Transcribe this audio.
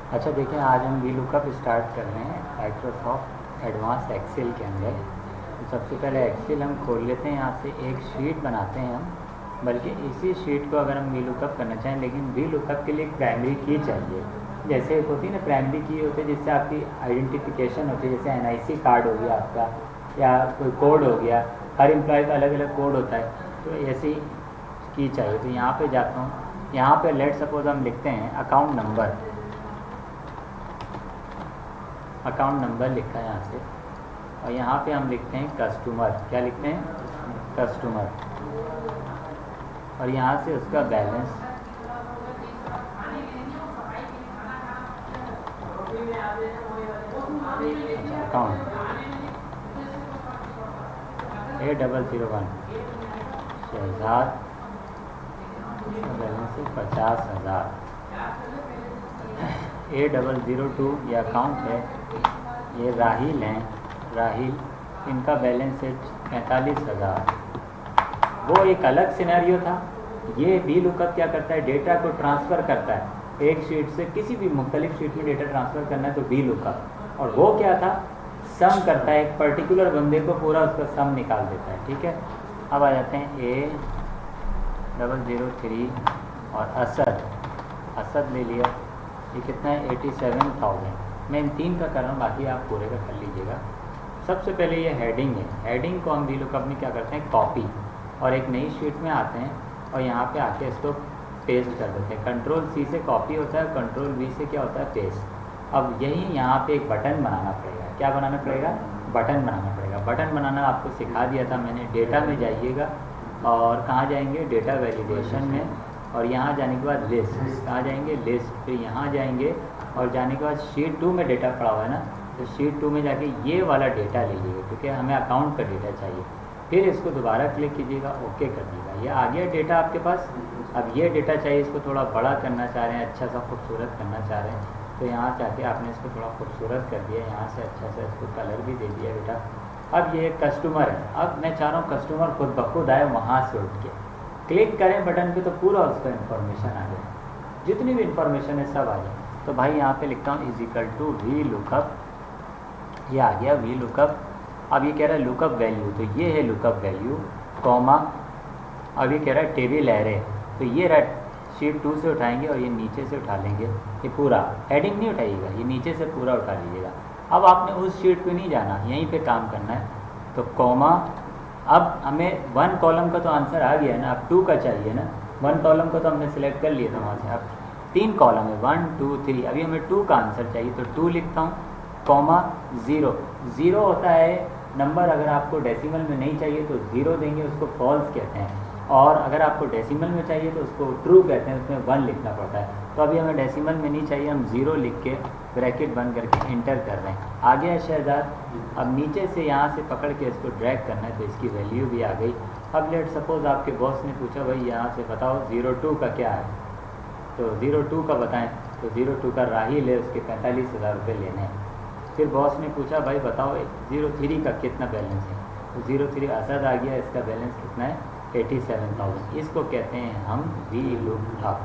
अच्छा देखिए, आज हम वी लुकअप स्टार्ट कर रहे हैं माइक्रोसॉफ्ट एडवांस एक्सेल के अंदर। तो सबसे पहले एक्सेल हम खोल लेते हैं, यहाँ से एक शीट बनाते हैं हम। बल्कि इसी शीट को अगर हम वी लुकअप करना चाहें, लेकिन वी लुकअप के लिए एक प्राइमरी की चाहिए। जैसे एक होती है ना प्राइमरी की, होती है जिससे आपकी आइडेंटिफिकेशन होती है, जैसे एनआईसी कार्ड हो गया आपका, या कोई कोड हो गया। हर एम्प्लॉय का अलग अलग कोड होता है, तो ऐसी की चाहिए। तो यहाँ पे जाता हूँ, यहाँ पे लेट सपोज हम लिखते हैं अकाउंट नंबर। अकाउंट नंबर लिखा है यहाँ से, और यहाँ पे हम लिखते हैं कस्टमर। क्या लिखते हैं? कस्टमर। और यहाँ से उसका बैलेंस, अच्छा अकाउंट A001 शहजाद, बैलेंस है 50,000। A002 ये अकाउंट है, ये राहिल हैं, राहिल, इनका बैलेंस है 45,000। वो एक अलग सिनेरियो था। ये वी लुकअप क्या करता है, डेटा को ट्रांसफ़र करता है एक शीट से किसी भी मुख्तलिफ शीट में डेटा ट्रांसफ़र करना है तो वी लुकअप। और वो क्या था, सम करता है, एक पर्टिकुलर बंदे को पूरा उसका सम निकाल देता है। ठीक है, अब आ जाते हैं A003 और असद। असद ले लिया, ये कितना है 87,000। मैं इन तीन का कर रहा हूँ, बाकी आप पूरे का कर लीजिएगा। सबसे पहले ये हेडिंग है, हेडिंग को हम वी लुकअप में क्या करते हैं, कॉपी, और एक नई शीट में आते हैं और यहाँ पे आके इसको पेस्ट कर देते हैं। कंट्रोल सी से कॉपी होता है, कंट्रोल वी से क्या होता है, पेस्ट। अब यही यहाँ पे एक बटन बनाना पड़ेगा। क्या बनाना पड़ेगा? बटन बनाना पड़ेगा। बटन बनाना आपको सिखा दिया था मैंने। डेटा में जाइएगा और कहाँ जाएंगे, डेटा वैलिडेशन में, और यहाँ जाने के बाद लिस्ट, कहाँ जाएंगे, लिस्ट। फिर यहाँ जाएंगे और जाने के बाद शीट 2 में डेटा पड़ा हुआ है ना, तो शीट 2 में जाके ये वाला डेटा लीजिएगा, क्योंकि हमें अकाउंट का डेटा चाहिए। फिर इसको दोबारा क्लिक कीजिएगा, ओके कर दीजिएगा, ये आ गया डेटा आपके पास। अब ये डेटा चाहिए, इसको थोड़ा बड़ा करना चाह रहे हैं, अच्छा सा खूबसूरत करना चाह रहे हैं, तो यहाँ चाहते आपने इसको थोड़ा खूबसूरत कर दिया, यहाँ से अच्छा सा इसको कलर भी दे दिया बेटा। अब ये कस्टमर है, अब मैं चाह रहा हूँ कस्टमर खुद ब खुद आए वहाँ से उठ के। क्लिक करें बटन पे तो पूरा उसका इन्फॉर्मेशन आ जाए, जितनी भी इन्फॉर्मेशन है सब आ जाए। तो भाई यहाँ पे लिखता हूँ = वी लुकअप, ये आ गया वी लुकअप। अब ये कह रहा है लुकअप वैल्यू, तो ये है लुकअप वैल्यू, कॉमा। अब ये कह रहा है टेबल एरे, तो ये रहा शीट 2 से उठाएंगे और ये नीचे से उठा लेंगे, ये पूरा हेडिंग नहीं उठाइएगा, ये नीचे से पूरा उठा लीजिएगा। अब आपने उस शीट पे नहीं जाना, यहीं पे काम करना है, तो कॉमा। अब हमें 1 कॉलम का तो आंसर आ गया है ना, अब 2 का चाहिए ना। 1 कॉलम का तो हमने सिलेक्ट कर लिया था वहाँ से, अब 3 कॉलम है, 1 2 3, अभी हमें 2 का आंसर चाहिए, तो 2 लिखता हूँ, कॉमा 0। 0 होता है नंबर, अगर आपको डेसिमल में नहीं चाहिए तो 0 देंगे, उसको फॉल्स कहते हैं, और अगर आपको डेसिमल में चाहिए तो उसको ट्रू कहते हैं, उसमें 1 लिखना पड़ता है। तो अभी हमें डेसिमल में नहीं चाहिए, हम 0 लिख के ब्रैकेट बंद करके इंटर कर रहे हैं। आ गया शहजाद। अब नीचे से यहाँ से पकड़ के इसको ड्रैग करना है, तो इसकी वैल्यू भी आ गई। अब लेट सपोज आपके बॉस ने पूछा भाई यहाँ से बताओ 02 का क्या है, तो 02 का बताएं, तो 02 का राहिल है, उसके 45,000 रुपये लेने हैं। फिर बॉस ने पूछा भाई बताओ 03 का कितना बैलेंस है, तो 03 असद आ गया, इसका बैलेंस कितना है 87,000। इसको कहते हैं हम वी लुकअप।